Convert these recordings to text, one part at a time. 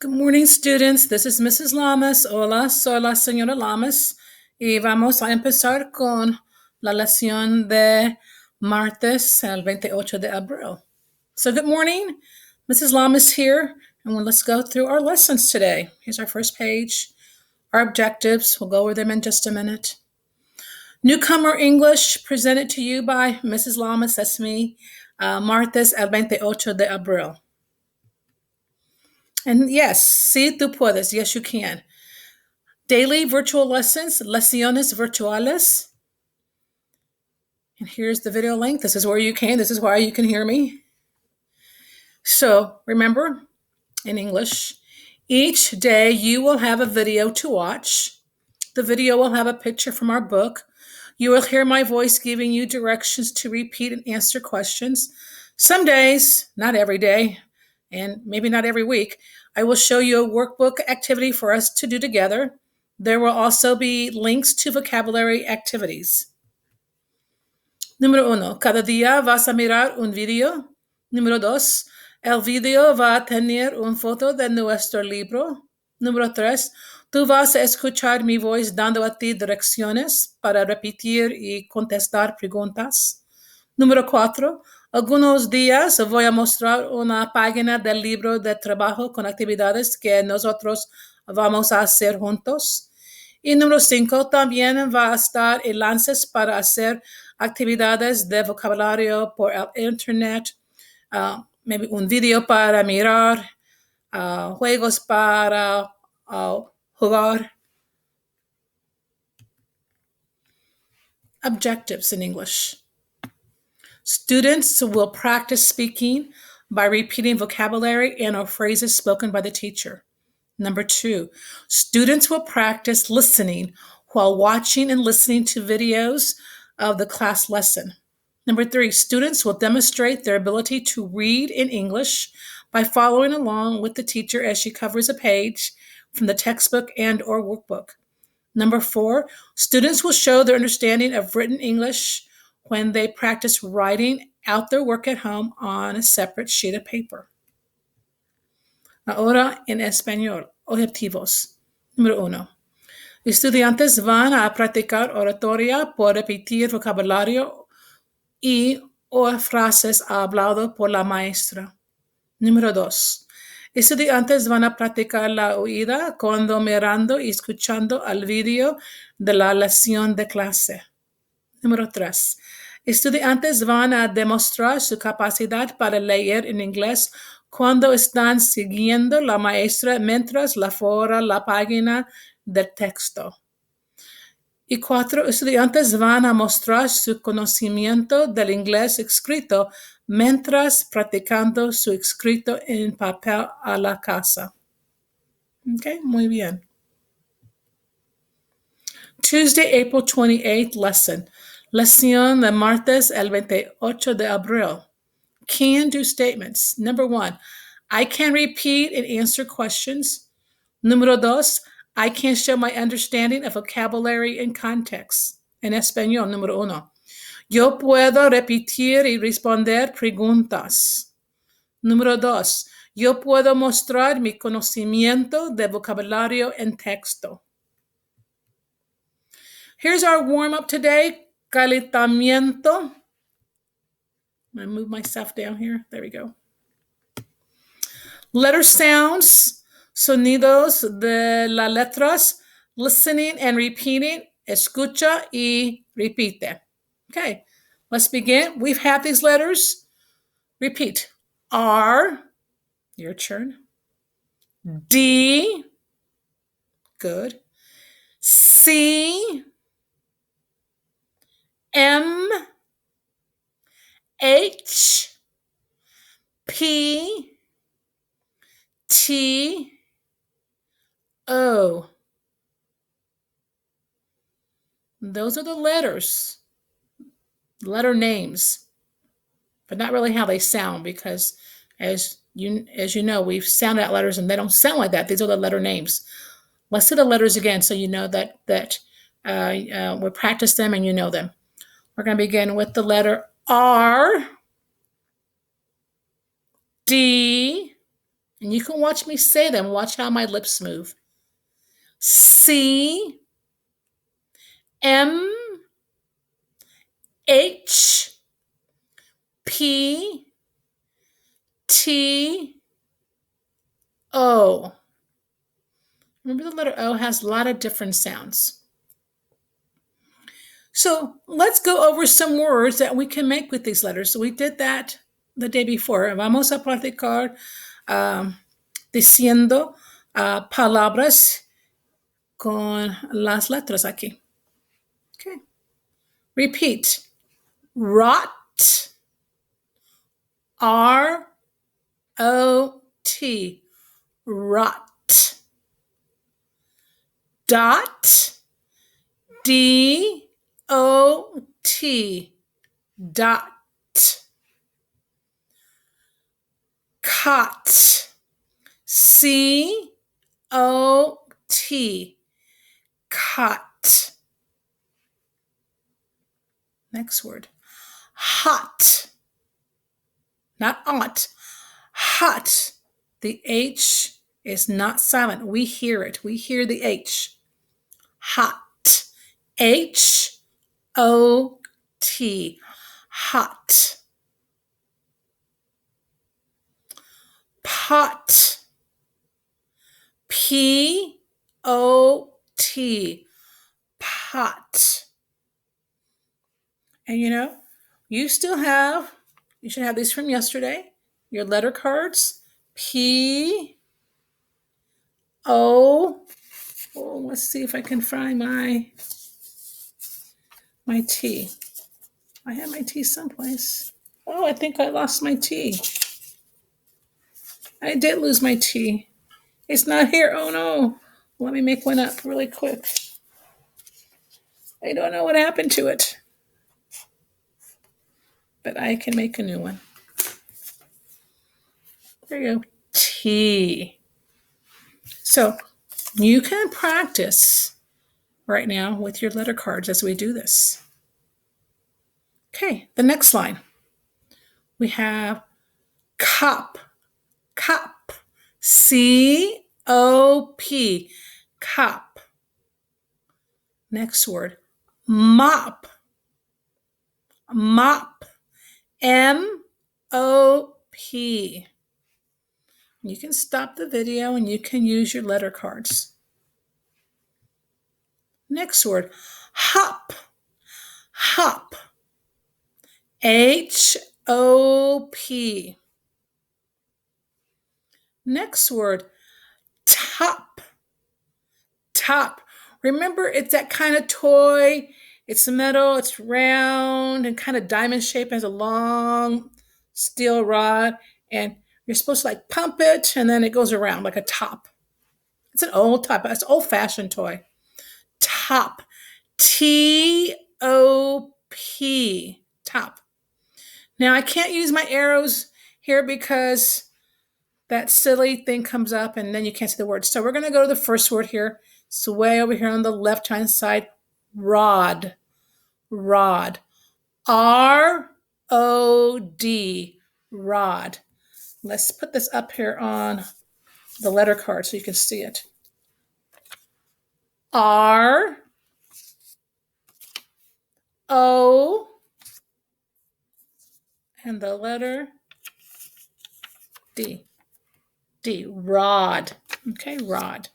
Good morning, students. This is Mrs. Lamas. Hola, soy la señora Lamas y vamos a empezar con la lección de martes, el 28 de abril. So good morning. Mrs. Lamas here, and let's go through our lessons today. Here's our first page. Our objectives. We'll go over them in just a minute. Newcomer English presented to you by Mrs. Lamas. That's me. Martes, el 28 de abril. And yes, sí, tú puedes. Yes, you can. Daily virtual lessons, lecciones virtuales. And here's the video link. This is where you can. This is why you can hear me. So remember, in English, each day you will have a video to watch. The video will have a picture from our book. You will hear my voice giving you directions to repeat and answer questions. Some days, not every day, and maybe not every week, I will show you a workbook activity for us to do together. There will also be links to vocabulary activities. Número 1. Cada día vas a mirar un video. Número 2. El video va a tener una foto de nuestro libro. Número 3. Tú vas a escuchar mi voz dando a ti direcciones para repetir y contestar preguntas. Número 4. Algunos días voy a mostrar una página del libro de trabajo con actividades que nosotros vamos a hacer juntos. Y número 5, también va a estar enlaces para hacer actividades de vocabulario por el internet, maybe un video para mirar, juegos para jugar. Objectives in English. Students will practice speaking by repeating vocabulary and or phrases spoken by the teacher. Number 2, students will practice listening while watching and listening to videos of the class lesson. Number 3, students will demonstrate their ability to read in English by following along with the teacher as she covers a page from the textbook and or workbook. Number 4, students will show their understanding of written English when they practice writing out their work at home on a separate sheet of paper. Ahora en español. Objetivos. Número 1. Estudiantes van a practicar oratoria por repetir vocabulario y o frases hablado por la maestra. Número 2. Estudiantes van a practicar la oída cuando mirando y escuchando el video de la lección de clase. Número 3. Estudiantes van a demostrar su capacidad para leer en inglés cuando están siguiendo la maestra mientras labora la página del texto. Y 4. Estudiantes van a mostrar su conocimiento del inglés escrito mientras practicando su escrito en papel a la casa. Okay, muy bien. Tuesday, April 28th lesson. Lección de martes el 28 de abril. Can-do statements. Number 1, I can repeat and answer questions. Número 2, I can show my understanding of vocabulary and context. En español, número 1. Yo puedo repetir y responder preguntas. Número 2, yo puedo mostrar mi conocimiento de vocabulario en texto. Here's our warm-up today. Calentamiento. I'm going to move myself down here. There we go. Letter sounds, sonidos de las letras, listening and repeating, escucha y repite. Okay, let's begin. We've had these letters. Repeat. R, your turn. D, good. C, M, H, P, T, O. Those are the letters, letter names, but not really how they sound, because as you know, we've sounded out letters and they don't sound like that. These are the letter names. Let's do the letters again so you know that we practice them and you know them. We're going to begin with the letter R, D, And you can watch me say them. Watch how my lips move. C, M, H, P, T, O. Remember, the letter O has a lot of different sounds. So let's go over some words that we can make with these letters. So we did that the day before. Vamos a practicar diciendo palabras con las letras aquí. Okay. Repeat. Rot. R-O-T. Rot. Dot. D-O-T. Dot. Cot. C-O-T. Cot. Next word. Hot. Not aunt. Hot. The H is not silent. We hear it. We hear the H. Hot. H-O-T. Hot. Pot. P-O-T. Pot. And you should have these from yesterday. Your letter cards. P-O. Oh, let's see if I can find my T. I have my T someplace. Oh, I think I lost my T. I did lose my T. It's not here. Oh no. Let me make one up really quick. I don't know what happened to it. But I can make a new one. There you go. T. So you can practice right now with your letter cards as we do this. Okay, the next line. We have cop. Cop. C-O-P. Cop. Next word. Mop. Mop. M-O-P. You can stop the video and you can use your letter cards. Next word. Hop. Hop. H-O-P. Next word. Top. Top. Remember, it's that kind of toy. It's metal, it's round and kind of diamond shaped, has a long steel rod, and you're supposed to pump it and then it goes around like a top. It's an old top. It's an old-fashioned toy. Top. T-O-P. Top. Now I can't use my arrows here because that silly thing comes up and then you can't see the word. So we're going to go to the first word here. It's way over here on the left-hand side. Rod. Rod. R-O-D. Rod. Let's put this up here on the letter card so you can see it. R O and the letter D. D. Rod. Okay, rod.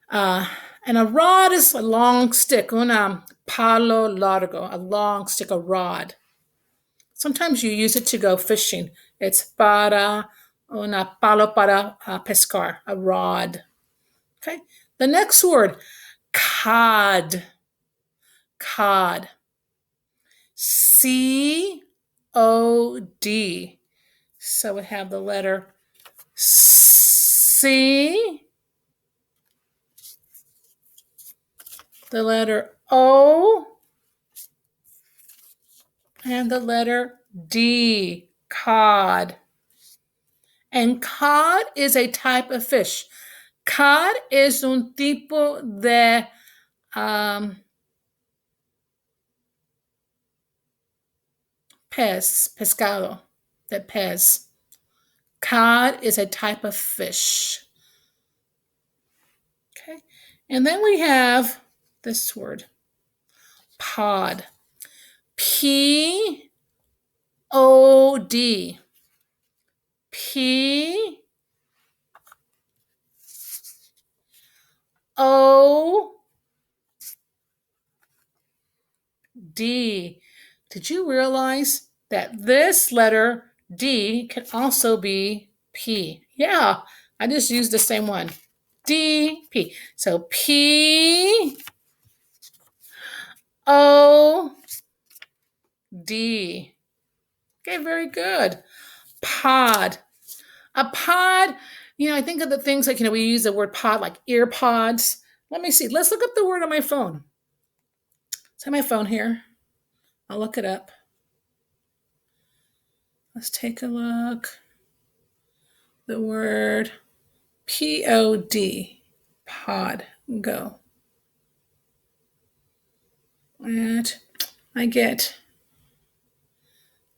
And a rod is a long stick. Una palo largo. A long stick, a rod. Sometimes you use it to go fishing. It's para una palo para pescar. A rod. Okay. The next word, cod. Cod. C-O-D. So we have the letter C, the letter O, and the letter D. Cod. And cod is a type of fish. Cod es un tipo de pescado, de pez. Cod is a type of fish. Okay. And then we have this word, pod. P-O-D. P-O-D. Did you realize that this letter D can also be P? Yeah, I just used the same one. D, P. So P, O, D. Okay, very good. Pod. A pod, I think of the things like, we use the word pod like ear pods. Let me see. Let's look up the word on my phone. It's on my phone here. I'll look it up. Let's take a look. The word P-O-D. Pod. Go. And I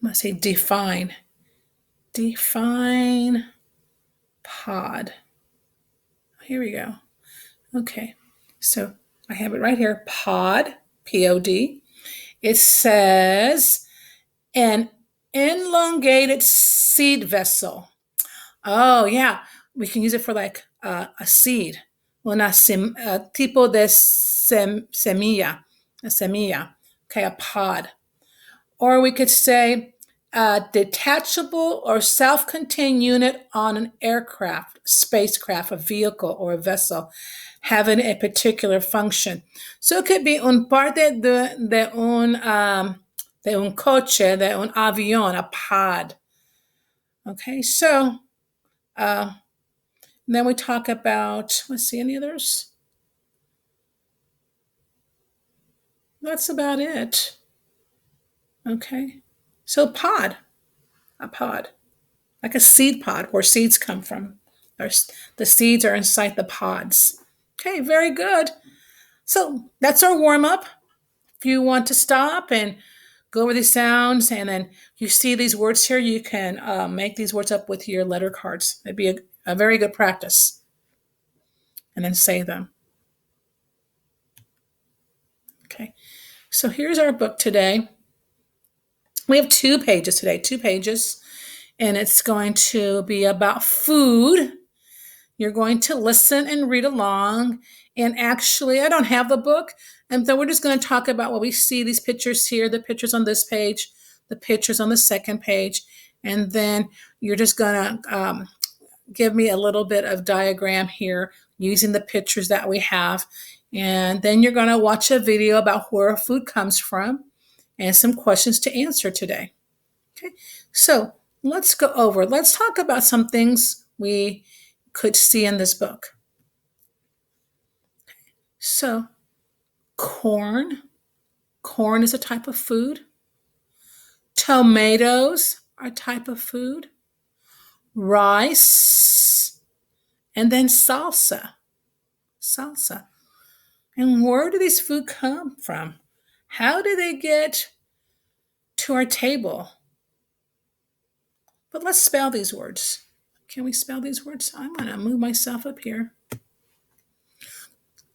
must say define. Define pod. Here we go. Okay. So I have it right here. Pod. P-O-D. It says an elongated seed vessel. Oh, yeah. We can use it for like a seed. Una tipo de semilla. A semilla. Okay, a pod. Or we could say a detachable or self-contained unit on an aircraft, spacecraft, a vehicle, or a vessel having a particular function. So it could be un parte de un coche, de un avión, a pod. Okay, so then we talk about, let's see, any others? That's about it. Okay, so pod, a pod, like a seed pod where seeds come from. The seeds are inside the pods. Okay, very good. So that's our warm up. If you want to stop and go over these sounds and then you see these words here, you can make these words up with your letter cards. It'd be a very good practice. And then say them. Okay, so here's our book today. We have 2 pages today, 2 pages, and it's going to be about food. You're going to listen and read along. And actually, I don't have the book, and so we're just going to talk about what we see, these pictures here, the pictures on this page, the pictures on the second page, and then you're just going to give me a little bit of diagram here using the pictures that we have. And then you're going to watch a video about where food comes from and some questions to answer today. Okay, so let's talk about some things we could see in this book. So corn is a type of food. Tomatoes are a type of food. Rice, and then salsa. And where do these food come from? How do they get to our table? But let's spell these words. Can we spell these words? I'm going to move myself up here.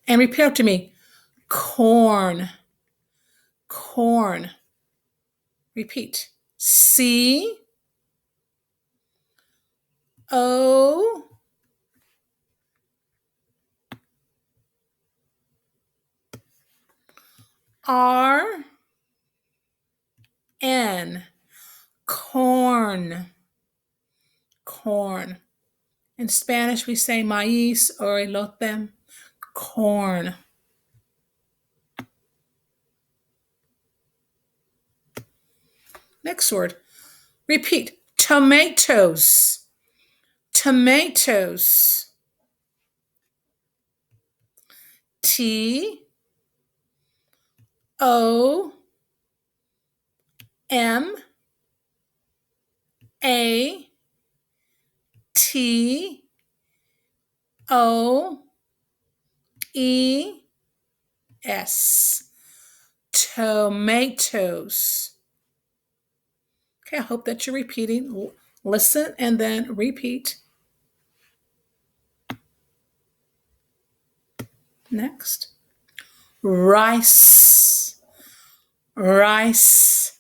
And repeat after me. Corn. Repeat. C O R N. Corn. In Spanish, we say maíz or elote. Corn. Next word. Repeat. Tomatoes. T O M A T O E S. Tomatoes. Okay, I hope that you're repeating Listen and then repeat. Next. Rice. Rice.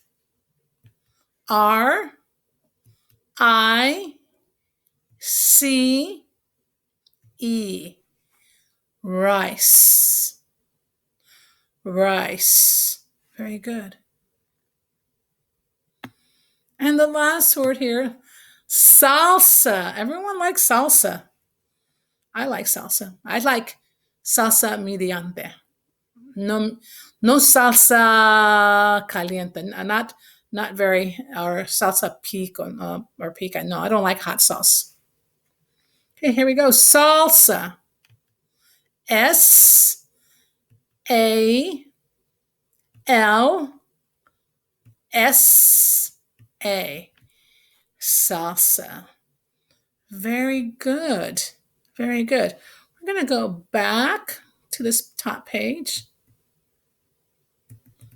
R-I-C-E. Rice. Rice. Very good. And the last word here, salsa. Everyone likes salsa. I like salsa. I like salsa mediante. No, no salsa caliente. Not very, or salsa pico or pica. No, I don't like hot sauce. Okay, here we go. Salsa. S-A-L-S-A. Salsa. Very good. Very good. We're going to go back to this top page.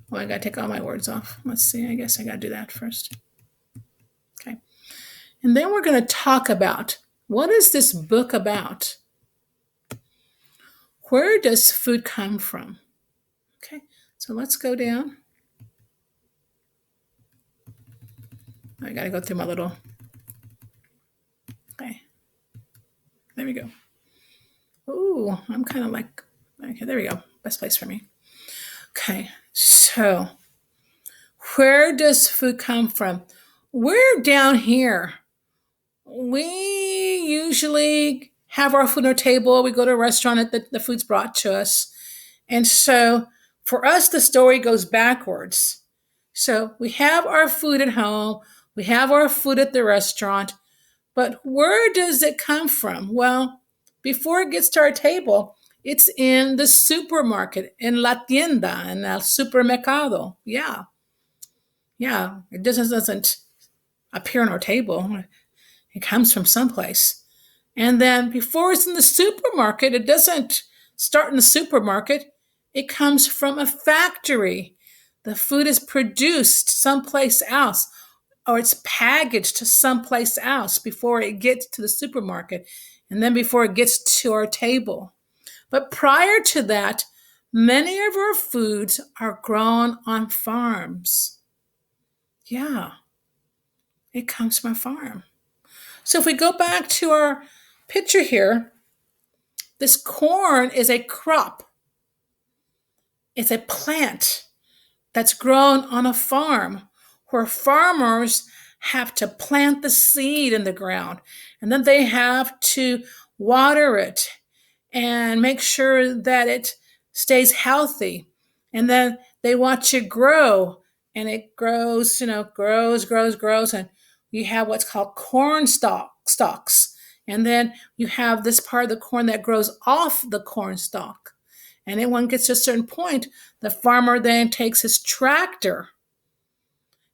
Oh, I got to take all my words off. Let's see. I guess I got to do that first. Okay. And then we're going to talk about, what is this book about? Where does food come from? Okay. So let's go down. I got to go through my little, okay. There we go. Ooh, I'm kind of like, okay, there we go. Best place for me. Okay, so where does food come from? We're down here. We usually have our food on our table. We go to a restaurant and the food's brought to us. And so for us, the story goes backwards. So we have our food at home. We have our food at the restaurant. But where does it come from? Well, before it gets to our table, it's in the supermarket, in la tienda, in el supermercado. Yeah. Yeah. It doesn't appear on our table. It comes from someplace. And then before it's in the supermarket, it doesn't start in the supermarket. It comes from a factory. The food is produced someplace else, or it's packaged to someplace else before it gets to the supermarket, and then before it gets to our table. But prior to that, many of our foods are grown on farms. Yeah, it comes from a farm. So if we go back to our picture here, this corn is a crop. It's a plant that's grown on a farm where farmers have to plant the seed in the ground, and then they have to water it and make sure that it stays healthy. And then they watch it grow, and it grows, grows. And you have what's called corn stalks. And then you have this part of the corn that grows off the corn stalk. And then when it gets to a certain point, the farmer then takes his tractor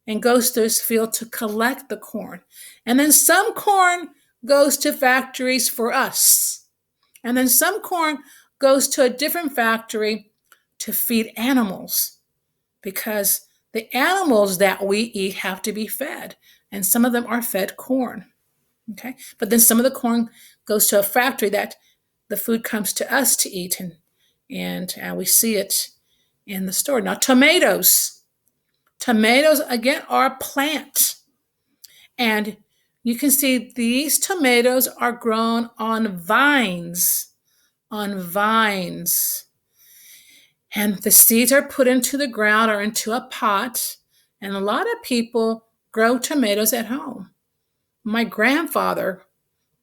and goes to his field to collect the corn. And then some corn goes to factories for us. And then some corn goes to a different factory to feed animals, because the animals that we eat have to be fed. And some of them are fed corn. Okay. But then some of the corn goes to a factory that the food comes to us to eat. And we see it in the store. Now, tomatoes again are a plant. And you can see these tomatoes are grown on vines. And the seeds are put into the ground or into a pot. And a lot of people grow tomatoes at home. My grandfather,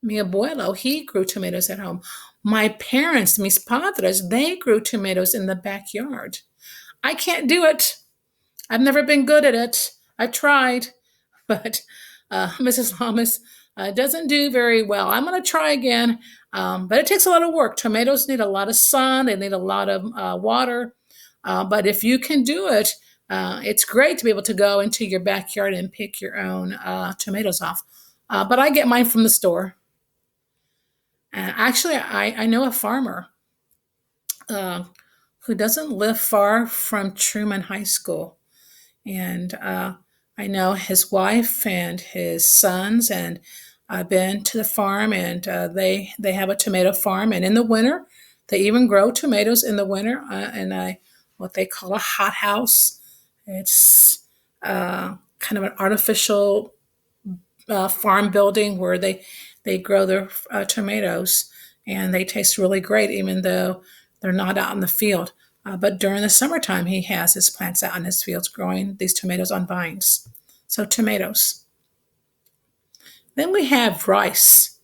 mi abuelo, he grew tomatoes at home. My parents, mis padres, they grew tomatoes in the backyard. I can't do it. I've never been good at it. I tried, but Mrs. Lamas doesn't do very well. I'm going to try again, but it takes a lot of work. Tomatoes need a lot of sun. They need a lot of water. But if you can do it, it's great to be able to go into your backyard and pick your own tomatoes off. But I get mine from the store. Actually, I know a farmer who doesn't live far from Truman High School. And I I know his wife and his sons, and I've been to the farm, and they have a tomato farm. And in the winter, they even grow tomatoes in the winter in a what they call a hothouse. It's kind of an artificial farm building where they grow their tomatoes, and they taste really great, even though they're not out in the field. But during the summertime, he has his plants out in his fields growing these tomatoes on vines. So, tomatoes. Then we have rice.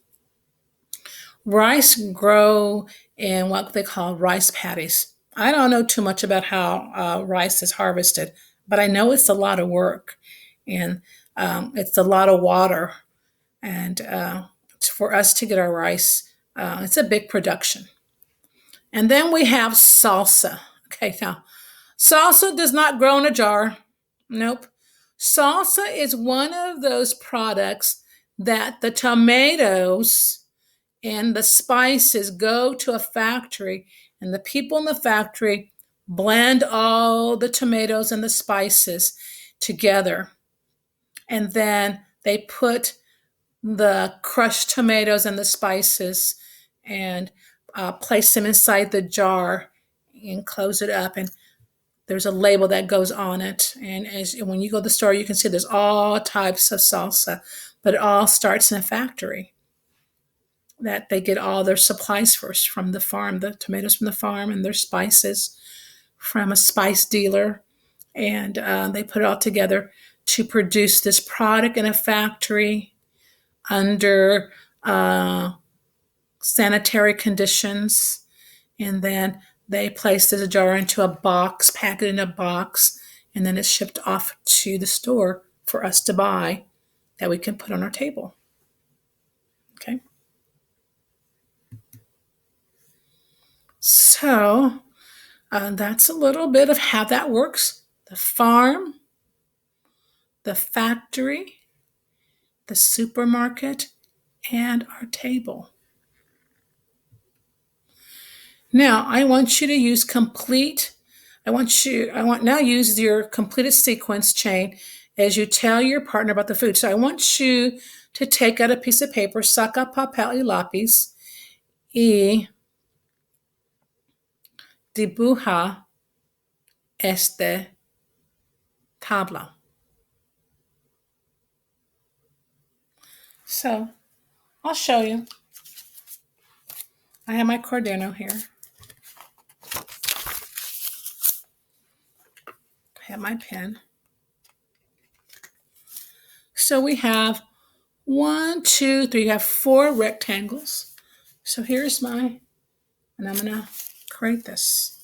Rice grow in what they call rice paddies. I don't know too much about how rice is harvested, but I know it's a lot of work, and it's a lot of water. And for us to get our rice, it's a big production. And then we have salsa. Okay, now salsa does not grow in a jar. Nope. Salsa is one of those products that the tomatoes and the spices go to a factory, and the people in the factory blend all the tomatoes and the spices together. And then they put the crushed tomatoes and the spices and place them inside the jar and close it up. And there's a label that goes on it. And when you go to the store, you can see there's all types of salsa, but it all starts in a factory that they get all their supplies first from the farm, the tomatoes from the farm and their spices from a spice dealer. And they put it all together to produce this product in a factory under sanitary conditions. And then they place the jar into a box, pack it in a box, and then it's shipped off to the store for us to buy that we can put on our table. Okay. So that's a little bit of how that works. The farm, the factory, the supermarket, and our table. Now I want you to use now use your completed sequence chain as you tell your partner about the food. So I want you to take out a piece of paper, saca papel y lápiz, y dibuja este tabla. So I'll show you. I have my Cordano here. I have my pen. So we have 1, 2, 3. You have 4 rectangles. So here's and I'm going to create this.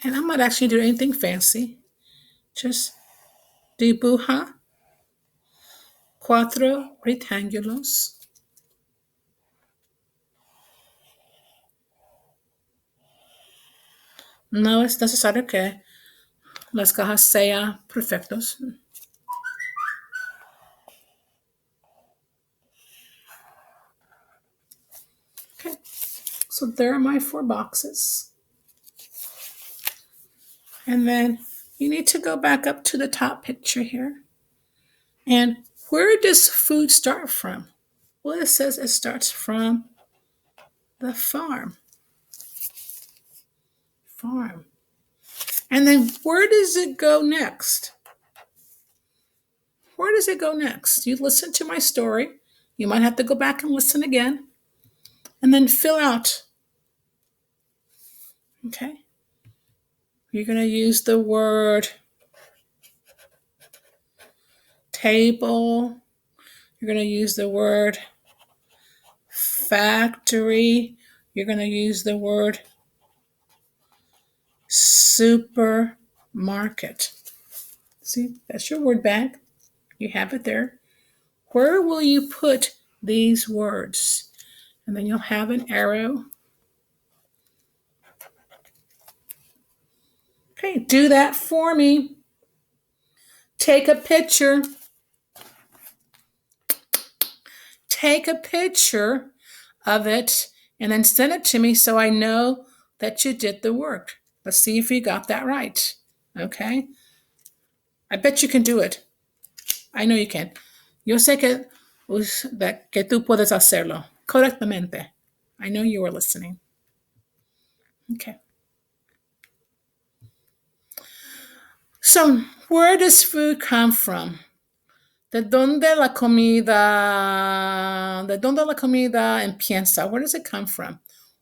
And I'm not actually doing anything fancy. Just dibuja 4 rectángulos. No es necesario que las cajas sean perfectos. Okay, so there are my 4 boxes. And then you need to go back up to the top picture here. And where does food start from? Well, it says it starts from the farm. Farm. And then where does it go next? Where does it go next? You listen to my story. You might have to go back and listen again. And then fill out. Okay? You're going to use the word table. You're going to use the word factory. You're going to use the word supermarket. See, that's your word bank. You have it there. Where will you put these words? And then you'll have an arrow. Okay, do that for me. Take a picture. Take a picture of it and then send it to me so I know that you did the work. Let's see if you got that right. Okay? I bet you can do it. I know you can. Yo sé que tú puedes hacerlo correctamente. I know you were listening. Okay. So, where does food come from? ¿De dónde la comida empieza? Where does it come from?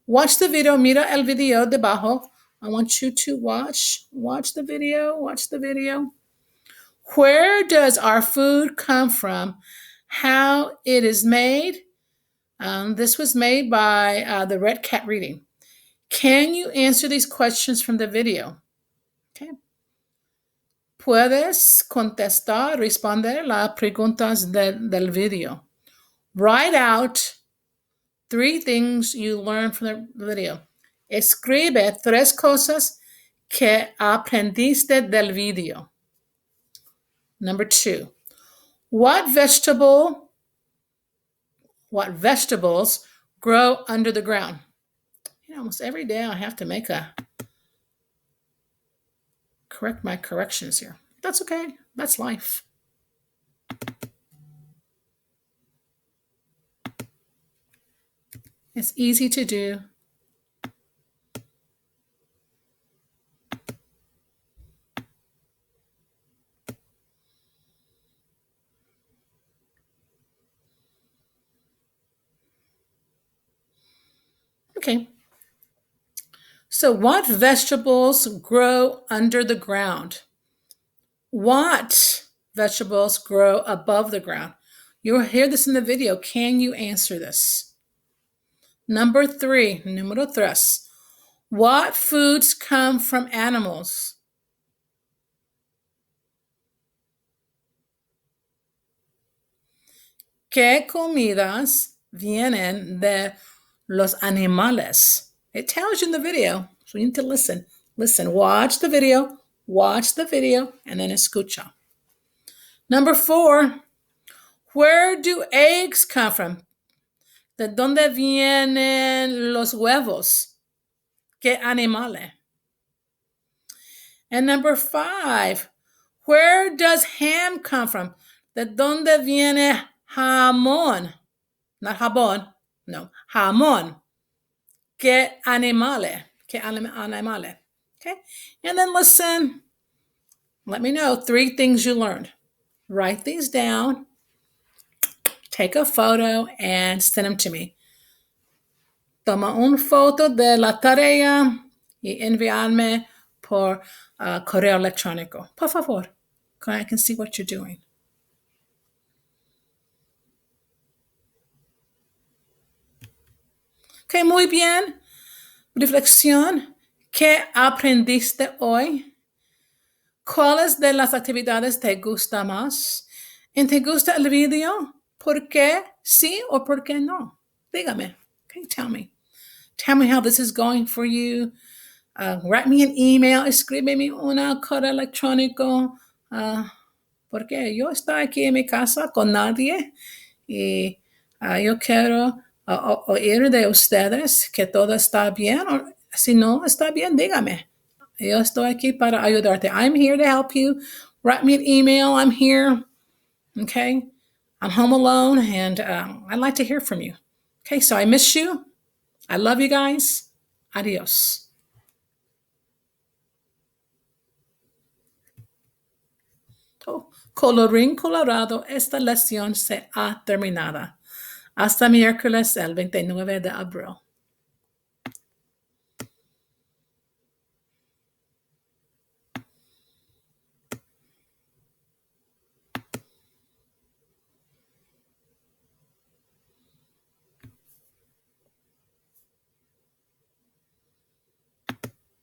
Watch the video. Mira el video debajo. I want you to watch the video. Watch the video. Where does our food come from? How it is made? This was made by the Red Cat Reading. Can you answer these questions from the video? Okay. Puedes contestar, responder las preguntas del video. Write out 3 things you learned from the video. Escribe 3 cosas que aprendiste del video. Number 2, what vegetables grow under the ground? Almost every day I have to correct my corrections here. That's okay. That's life. It's easy to do. Okay. So what vegetables grow under the ground? What vegetables grow above the ground? You'll hear this in the video. Can you answer this? Number 3, número 3. What foods come from animals? ¿Qué comidas vienen de los animales? It tells you in the video, so you need to listen. Listen, watch the video, and then escucha. Number 4, where do eggs come from? ¿De dónde vienen los huevos? ¿Qué animales? And number 5, where does ham come from? ¿De dónde viene jamón? Not jabón, no, jamón. ¿Qué animales? ¿Qué animales? Okay, and then listen. Let me know 3 things you learned. Write these down. Take a photo and send them to me. Toma una foto de la tarea y enviarme por correo electrónico. Por favor, so I can see what you're doing. Okay, muy bien. Reflexión. ¿Qué aprendiste hoy? ¿Cuáles de las actividades te gusta más? ¿Y te gusta el video? ¿Por qué sí o por qué no? Dígame. Okay, tell me. Tell me how this is going for you. Write me an email. Escríbeme un correo electrónico. Porque yo estoy aquí en mi casa con nadie y yo quiero oír de ustedes que todo está bien. O si no está bien, dígame. Yo estoy aquí para ayudarte. I'm here to help you. Write me an email. I'm here. Okay? I'm home alone and I'd like to hear from you. Okay, so I miss you. I love you guys. Adios. Oh, colorín colorado, esta lección se ha terminado. Hasta miércoles el 29 de abril.